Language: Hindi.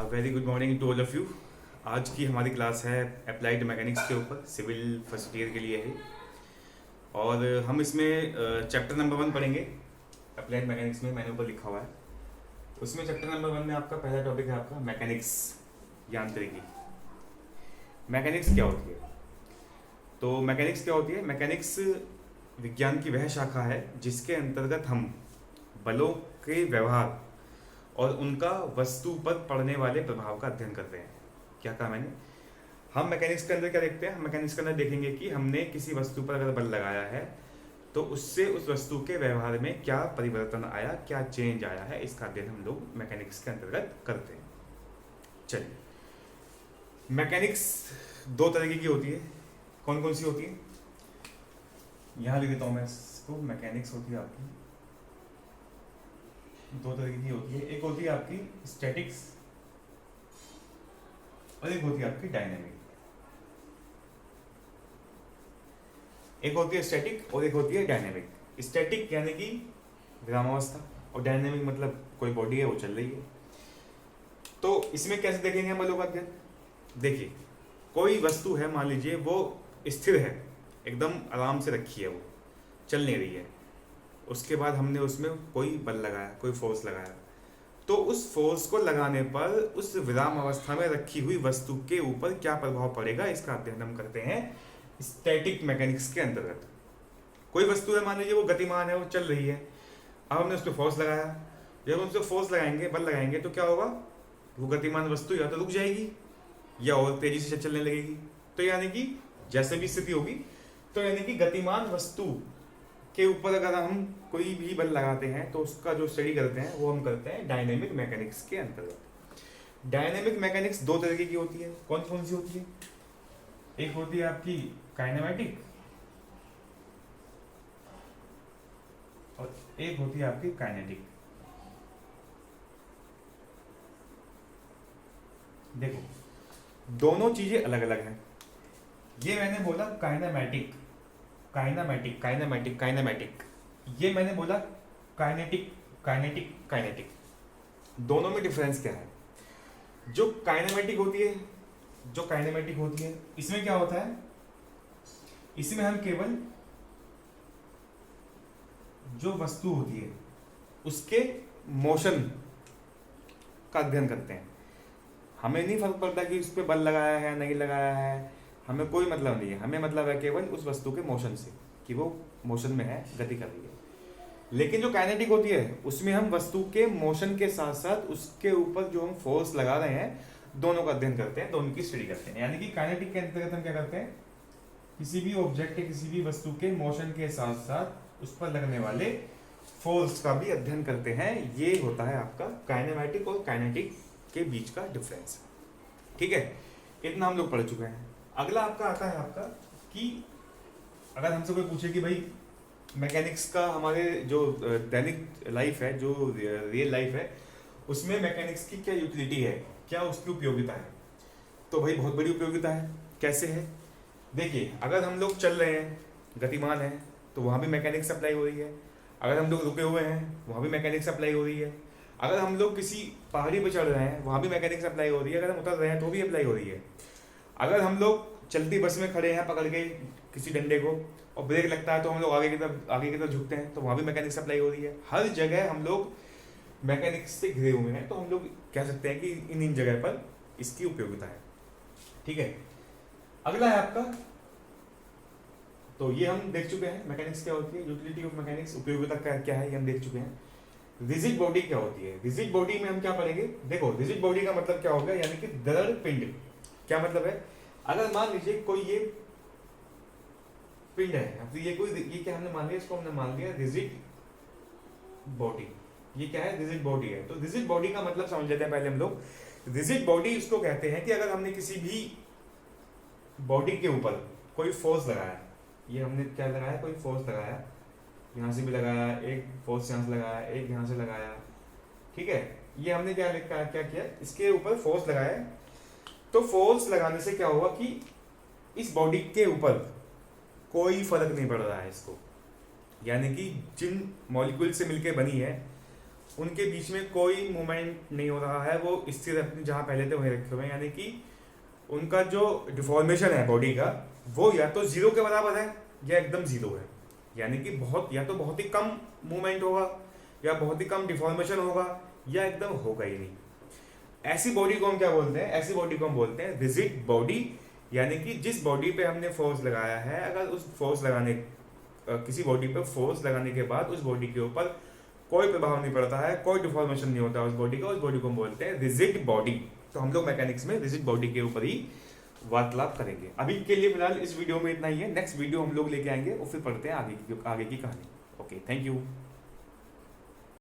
Very good morning to all of you. आज की हमारी क्लास है अप्लाइड मैकेनिक्स के ऊपर, सिविल फर्स्ट ईयर के लिए है। और हम इसमें चैप्टर नंबर 1 पढ़ेंगे। अप्लाइड मैकेनिक्स में मैंने ऊपर लिखा हुआ है, उसमें चैप्टर नंबर 1 में आपका पहला टॉपिक है आपका मैकेनिक्स, यांत्रिकी। मैकेनिक्स क्या होती है? तो मैकेनिक्स क्या होती है? मैकेनिक्स विज्ञान की वह शाखा है जिसके अंतर्गत हम बलों के व्यवहार और उनका वस्तु पर पड़ने वाले प्रभाव का अध्ययन करते हैं। क्या कहा मैंने? हम मैकेनिक्स के अंदर क्या देखते हैं? हम मैकेनिक्स के अंदर देखेंगे कि हमने किसी वस्तु पर अगर बल लगाया है तो उससे उस वस्तु के व्यवहार में क्या परिवर्तन आया, क्या चेंज आया है, इसका अध्ययन हम लोग मैकेनिक्स के अंतर्गत करते हैं। चलिए, मैकेनिक्स दो तरीके की होती है। कौन कौन सी होती है? यहाँ लिख देता हूँ मैं इसको। मैकेनिक्स होती है आपकी दो तरीके की होती है। एक होती है आपकी स्टैटिक्स और एक होती है आपकी डायनेमिक। एक होती है स्टैटिक और एक होती है डायनेमिक। स्टैटिक यानी कि विरामावस्था, और डायनेमिक मतलब कोई बॉडी है वो चल रही है। तो इसमें कैसे देखेंगे हम बलों का अध्ययन? देखिए, कोई वस्तु है, मान लीजिए वो स्थिर है, एकदम आराम से रखी है, वो चल नहीं रही है। उसके बाद हमने उसमें कोई बल लगाया, कोई फोर्स लगाया, तो उस फोर्स को लगाने पर उस विराम अवस्था में रखी हुई वस्तु के ऊपर क्या प्रभाव पड़ेगा, इसका अध्ययन हम करते हैं स्टैटिक मैकेनिक्स के अंतर्गत। कोई वस्तु है, मान लीजिए वो गतिमान है, वो चल रही है। अब हमने उस पर फोर्स लगाया। जब हम उस पर फोर्स लगाएंगे, बल लगाएंगे, तो क्या होगा? वो गतिमान वस्तु या तो रुक जाएगी या और तेजी से चलने लगेगी। तो यानी कि जैसे भी स्थिति होगी, तो यानी कि गतिमान वस्तु के ऊपर अगर हम कोई भी बल लगाते हैं तो उसका जो स्टडी करते हैं वो हम करते हैं डायनेमिक मैकेनिक्स के अंतर्गत। डायनेमिक मैकेनिक्स दो तरीके की होती है। कौन कौन सी होती है? एक होती है आपकी काइनेमेटिक और एक होती है आपकी काइनेटिक। देखो, दोनों चीजें अलग अलग हैं। ये मैंने बोला काइनेमेटिक, काइनेमेटिक, काइनेमेटिक, काइनेमेटिक। ये मैंने बोला काइनेटिक, काइनेटिक, काइनेटिक। दोनों में डिफरेंस क्या है? जो काइनेमेटिक होती है, जो काइनेमेटिक होती है, इसमें क्या होता है? इसमें हम केवल जो वस्तु होती है उसके मोशन का अध्ययन करते हैं। हमें नहीं फर्क पड़ता कि उस पर बल लगाया है नहीं लगाया है, हमें कोई मतलब नहीं है। हमें मतलब है केवल उस वस्तु के मोशन से, कि वो मोशन में है, गति कर रही है। लेकिन जो काइनेटिक होती है उसमें हम वस्तु के मोशन के साथ साथ उसके ऊपर जो हम फोर्स लगा रहे हैं, दोनों का अध्ययन करते हैं, दोनों की स्टडी करते हैं। यानी कि काइनेटिक के अंतर्गत हम क्या करते हैं? किसी भी ऑब्जेक्ट या किसी भी वस्तु के मोशन के साथ साथ उस पर लगने वाले फोर्स का भी अध्ययन करते हैं। ये होता है आपका काइनेमेटिक और काइनेटिक के बीच का डिफरेंस। ठीक है, इतना हम लोग पढ़ चुके हैं। अगला आपका आता है आपका कि अगर हमसे कोई पूछे कि भाई मैकेनिक्स का हमारे जो दैनिक लाइफ है, जो रियल लाइफ है, उसमें मैकेनिक्स की क्या यूटिलिटी है, क्या उसकी उपयोगिता है? तो भाई बहुत बड़ी उपयोगिता है। कैसे है? देखिए, अगर हम लोग चल रहे हैं, गतिमान है, तो वहाँ भी मैकेनिक्स अप्लाई हो रही है। अगर हम लोग रुके हुए हैं, वहाँ भी मैकेनिक्स अप्लाई हो रही है। अगर हम लोग किसी पहाड़ी पर चढ़ रहे हैं, वहाँ भी मैकेनिक्स अप्लाई हो रही है। अगर हम उतर रहे हैं तो भी अप्लाई हो रही है। अगर हम लोग चलती बस में खड़े हैं पकड़ के किसी डंडे को, और ब्रेक लगता है तो हम लोग आगे की तरफ झुकते हैं, तो वहाँ भी मैकेनिक्स अप्लाई हो रही है। हर जगह हम लोग मैकेनिक्स से घिरे हुए हैं, तो हम लोग कह सकते हैं कि इन जगह पर इसकी उपयोगिता है। ठीक है, अगला है आपका, तो ये हम देख चुके हैं मैकेनिक्स क्या होती है, यूटिलिटी ऑफ मैकेनिक्स, उपयोगिता क्या है, ये हम देख चुके हैं। रिजिड बॉडी क्या होती है? रिजिड बॉडी में हम क्या पढ़ेंगे? देखो, रिजिड बॉडी का मतलब क्या होगा, यानी कि दृढ़ पिंड। क्या मतलब है? अगर मान लीजिए कोई ये पिंड है, तो ये क्या हमने मान लिया? इसको हमने मान लिया रिजिड बॉडी। ये क्या है? रिजिड बॉडी है। तो रिजिड बॉडी का मतलब समझ लेते हैं पहले हम लोग। रिजिड बॉडी उसको कहते हैं कि अगर हमने किसी भी बॉडी के ऊपर कोई फोर्स लगाया, ये हमने क्या लगाया? कोई फोर्स लगाया, यहाँ से भी लगाया, एक फोर्स यहाँ से लगाया, एक यहाँ से लगाया। ठीक है, ये हमने क्या किया? इसके ऊपर फोर्स लगाया। तो फोर्स लगाने से क्या होगा कि इस बॉडी के ऊपर कोई फर्क नहीं पड़ रहा है इसको, यानी कि जिन मॉलिक्यूल से मिलकर बनी है उनके बीच में कोई मूवमेंट नहीं हो रहा है, वो स्थिर अपनी जहाँ पहले थे वहीं रखे हुए हैं, यानी कि उनका जो डिफॉर्मेशन है बॉडी का वो या तो जीरो के बराबर है या एकदम जीरो है, यानी कि बहुत या तो बहुत ही कम मूवमेंट होगा या बहुत ही कम डिफॉर्मेशन होगा या एकदम होगा ही नहीं। ऐसी बॉडी को हम क्या बोलते हैं, ऐसी बॉडी को हम बोलते हैं रिजिड बॉडी, यानी कि जिस बॉडी पे हमने फोर्स लगाया है, अगर उस फोर्स लगाने किसी बॉडी पे फोर्स लगाने के बाद उस बॉडी के ऊपर कोई प्रभाव नहीं पड़ता है, कोई डिफॉर्मेशन नहीं होता उस बॉडी का, उस बॉडी को हम बोलते हैं रिजिड बॉडी। तो हम लोग मैकेनिक्स में रिजिड बॉडी के ऊपर ही वार्तालाप करेंगे। अभी के लिए फिलहाल इस वीडियो में इतना ही है, नेक्स्ट वीडियो हम लोग लेके आएंगे और फिर पढ़ते हैं आगे की कहानी। Okay, thank you.